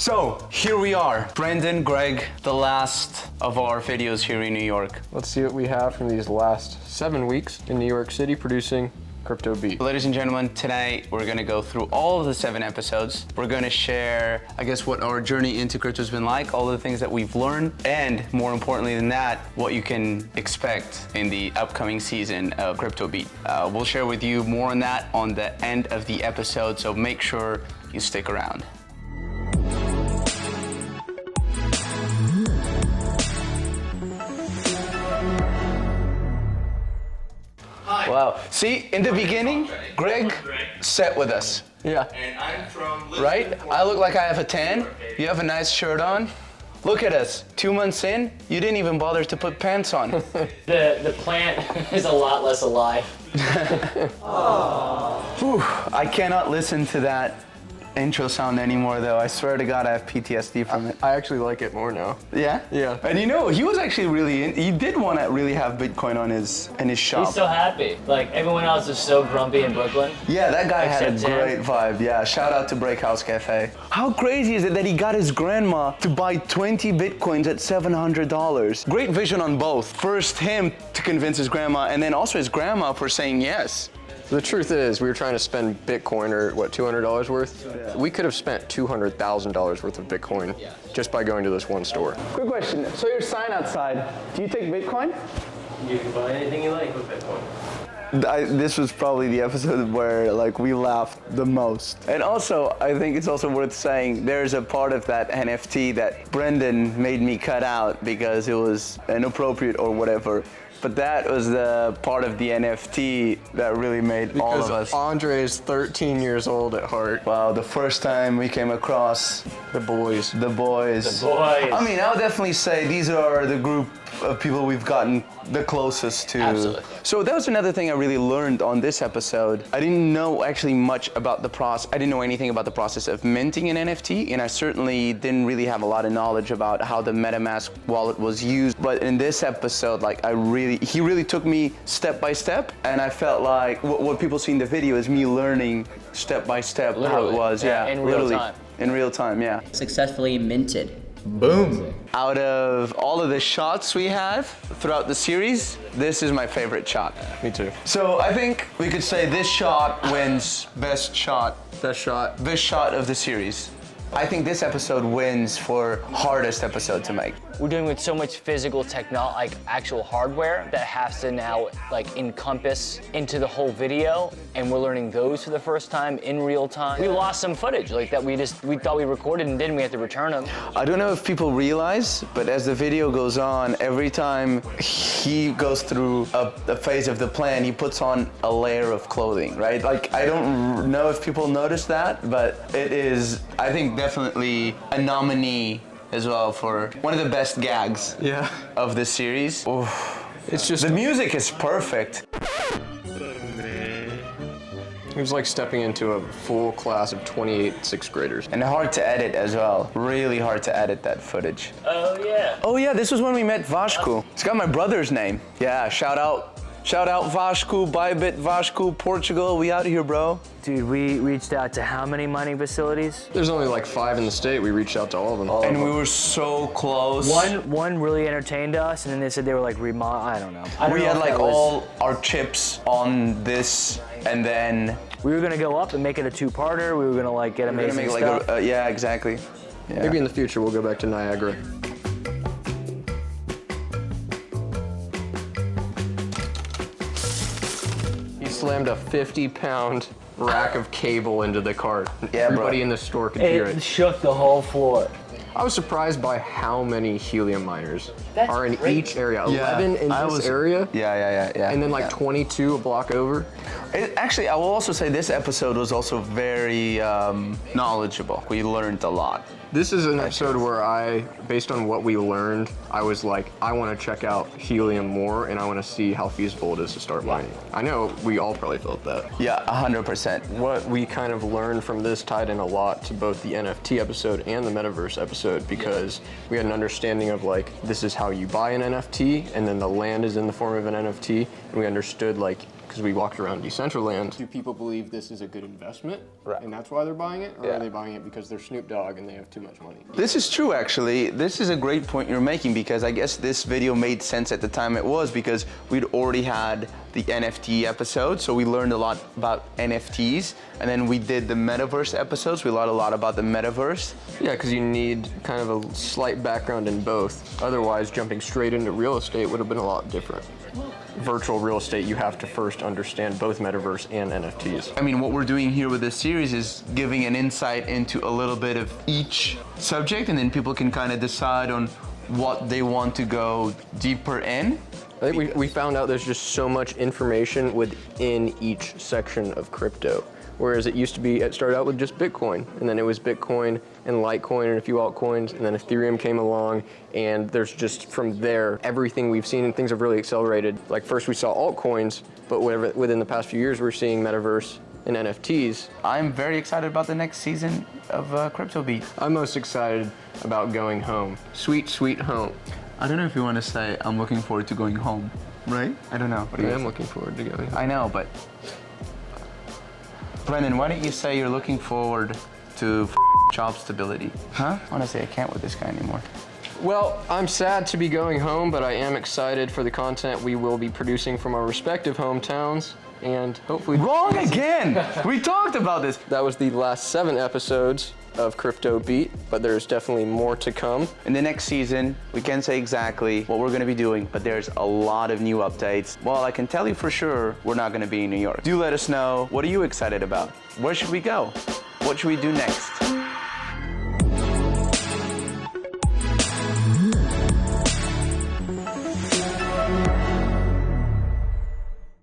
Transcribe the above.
So here we are, Brendan, Greg, the last of our videos here in New York. Let's see what we have from these last 7 weeks in New York City producing Crypto Beat. Ladies and gentlemen, today we're gonna go through all of the 7 episodes. We're gonna share, I guess, what our journey into crypto's been like, all the things that we've learned, and more importantly than that, what you can expect in the upcoming season of Crypto Beat. We'll share with you more on that on the end of the episode, so make sure you stick around. Wow. See, in the beginning, Greg sat with us. Yeah. And I'm from Right? I look like I have a tan. You have a nice shirt on. Look at us. 2 months in, you didn't even bother to put pants on. The plant is a lot less alive. Whew, I cannot listen to that intro sound anymore, though. I swear to God, I have PTSD from it. I actually like it more now. Yeah? Yeah. And you know, he was actually really, he did want to really have Bitcoin in his shop. He's so happy. Like, everyone else is so grumpy in Brooklyn. Yeah, that guy had a Except him. great vibe. Yeah, shout out to Break House Cafe. How crazy is it that he got his grandma to buy 20 Bitcoins at $700? Great vision on both. First him to convince his grandma, and then also his grandma for saying yes. The truth is, we were trying to spend Bitcoin, or what, $200 worth? Yeah. We could have spent $200,000 worth of Bitcoin just by going to this one store. Quick question, so your sign outside, do you take Bitcoin? You can buy anything you like with Bitcoin. This was probably the episode where like we laughed the most. And also, I think it's also worth saying there's a part of that NFT that Brendan made me cut out because it was inappropriate or whatever. But that was the part of the NFT that really made all of us. Andre is 13 years old at heart. Wow, the first time we came across The boys. the boys. The boys. I mean, I'll definitely say these are the group of people we've gotten the closest to. Absolutely. So that was another thing I really learned on this episode. I didn't know actually much about the process. I didn't know anything about the process of minting an NFT, and I certainly didn't really have a lot of knowledge about how the MetaMask wallet was used. But in this episode, like he really took me step by step, and I felt like what people see in the video is me learning step by step how it Literally. was. Yeah, Yeah, in real literally. time. In real time, yeah. Successfully minted. Boom. Out of all of the shots we have throughout the series, this is my favorite shot. Me too. So I think we could say this shot wins best shot. Best shot. Best shot of the series. I think this episode wins for hardest episode to make. We're dealing with so much physical technology, like actual hardware that has to now like encompass into the whole video, and we're learning those for the first time in real time. We lost some footage like that we thought we recorded and didn't. We have to return them. I don't know if people realize, but as the video goes on, every time he goes through a phase of the plan, he puts on a layer of clothing, right? Like, I don't know if people notice that, but it is, I think, definitely a nominee as well for one of the best gags of this series. Oof. It's just, The music is perfect. it was like stepping into a full class of 28 6th graders. And hard to edit as well. Really hard to edit that footage. Oh yeah. Oh yeah, this was when we met Vasco. It's got my brother's name. Yeah, shout out Vasco, Bybit Vasco, Portugal. We out here, bro. Dude, we reached out to how many mining facilities? There's only like 5 in the state. We reached out to all of them. And we were so close. One really entertained us, and then they said they were like I don't know. We had like all our chips on this, and then We were gonna go up and make it a 2-parter. We were gonna like get we're gonna amazing make like stuff. yeah, exactly. Yeah. Maybe in the future we'll go back to Niagara. He slammed a 50-pound rack of cable into the cart. Yeah, bro. Everybody in the store could hear It it. shook the whole floor. I was surprised by how many helium miners That's are in great. each area. 11 in this area, Yeah. and then like yeah. 22 a block over. Actually, I will also say this episode was also very knowledgeable. We learned a lot. This is an episode where I, based on what we learned, I was like, I want to check out helium more, and I want to see how feasible it is to start mining. I know we all probably felt that. Yeah, 100%. What we kind of learned from this tied in a lot to both the NFT episode and the Metaverse episode, because we had an understanding of like, this is how you buy an NFT, and then the land is in the form of an NFT, and we understood like because we walked around Decentraland. Do people believe this is a good investment? Right. And that's why they're buying it? Or Yeah. are they buying it because they're Snoop Dogg and they have too much money? This is true, actually. This is a great point you're making, because I guess this video made sense at the time it was, because we'd already had the NFT episode, so we learned a lot about NFTs, and then we did the metaverse episodes. We learned a lot about the metaverse. Yeah, because you need kind of a slight background in both. Otherwise, jumping straight into real estate would have been a lot different. Virtual real estate, you have to first understand both metaverse and NFTs. I mean, what we're doing here with this series is giving an insight into a little bit of each subject, and then people can kind of decide on what they want to go deeper in. I think we found out there's just so much information within each section of crypto. Whereas it used to be, it started out with just Bitcoin, and then it was Bitcoin and Litecoin and a few altcoins, and then Ethereum came along, and there's just from there, everything we've seen, and things have really accelerated. Like first we saw altcoins, but within the past few years we're seeing metaverse and NFTs. I'm very excited about the next season of Crypto Beat. I'm most excited about going home. Sweet, sweet home. I don't know if you want to say I'm looking forward to going home, right? I don't know. What do I you am say? looking forward to going home. I know, but Brendan, why don't you say you're looking forward to job stability? Huh? Honestly, I can't with this guy anymore. Well, I'm sad to be going home, but I am excited for the content we will be producing from our respective hometowns, and hopefully... Wrong again! We talked about this. That was the last 7 episodes of Crypto Beat, but there's definitely more to come. In the next season, we can't say exactly what we're going to be doing, but there's a lot of new updates. Well, I can tell you for sure, we're not going to be in New York. Do let us know, what are you excited about? Where should we go? What should we do next?